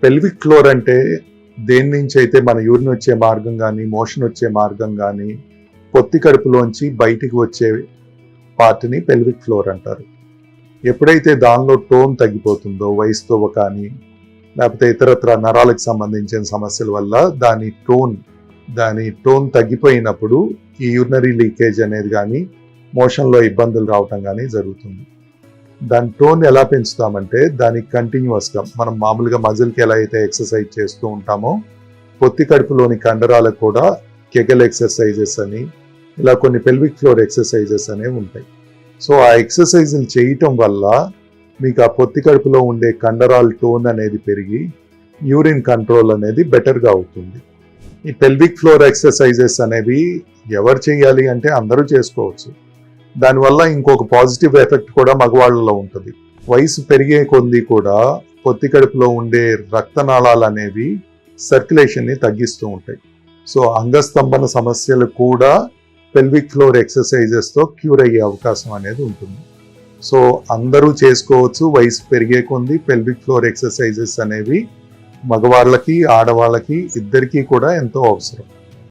Pelvic floor అంటే దేని నుంచి అయితే మన యూరిన్ వచ్చే మార్గం కానీ మోషన్ వచ్చే మార్గం కానీ పొత్తి కడుపులోంచి బయటికి వచ్చే పార్ట్ని పెల్విక్ ఫ్లోర్ అంటారు. ఎప్పుడైతే దానిలో టోన్ తగ్గిపోతుందో వయసుతో కానీ లేకపోతే ఇతరత్ర నరాలకు సంబంధించిన సమస్యల వల్ల దాని టోన్ తగ్గిపోయినప్పుడు ఈ యూరినరీ లీకేజ్ అనేది కానీ మోషన్లో ఇబ్బందులు రావటం కానీ జరుగుతుంది. దాని టోన్ ఎలా పెంచుతామంటే దానికి కంటిన్యూస్గా మనం మామూలుగా మజిల్కి ఎలా అయితే ఎక్సర్సైజ్ చేస్తూ ఉంటామో పొత్తి కడుపులోని కండరాలకు కూడా కెగెల్ ఎక్సర్సైజెస్ అని ఇలా కొన్ని పెల్విక్ ఫ్లోర్ ఎక్సర్సైజెస్ అనేవి ఉంటాయి. సో ఆ ఎక్సర్సైజులు చేయటం వల్ల మీకు ఆ పొత్తి కడుపులో ఉండే కండరాల టోన్ అనేది పెరిగి యూరిన్ కంట్రోల్ అనేది బెటర్గా అవుతుంది. ఈ పెల్విక్ ఫ్లోర్ ఎక్సర్సైజెస్ అనేవి ఎవరు చేయాలి అంటే అందరూ చేసుకోవచ్చు. దానివల్ల ఇంకొక పాజిటివ్ ఎఫెక్ట్ కూడా మగవాళ్ళలో ఉంటుంది. వయసు పెరిగే కొద్దీ కూడా పొత్తి కడుపులో ఉండే రక్తనాళాలు అనేవి సర్క్యులేషన్ని తగ్గిస్తూ ఉంటాయి. సో అంగస్తంభన సమస్యలు కూడా పెల్విక్ ఫ్లోర్ ఎక్సర్సైజెస్తో క్యూర్ అయ్యే అవకాశం అనేది ఉంటుంది. సో అందరూ చేసుకోవచ్చు. వయసు పెరిగే కొద్దీ పెల్విక్ ఫ్లోర్ ఎక్సర్సైజెస్ అనేవి మగవాళ్ళకి ఆడవాళ్ళకి ఇద్దరికీ కూడా ఎంతో అవసరం.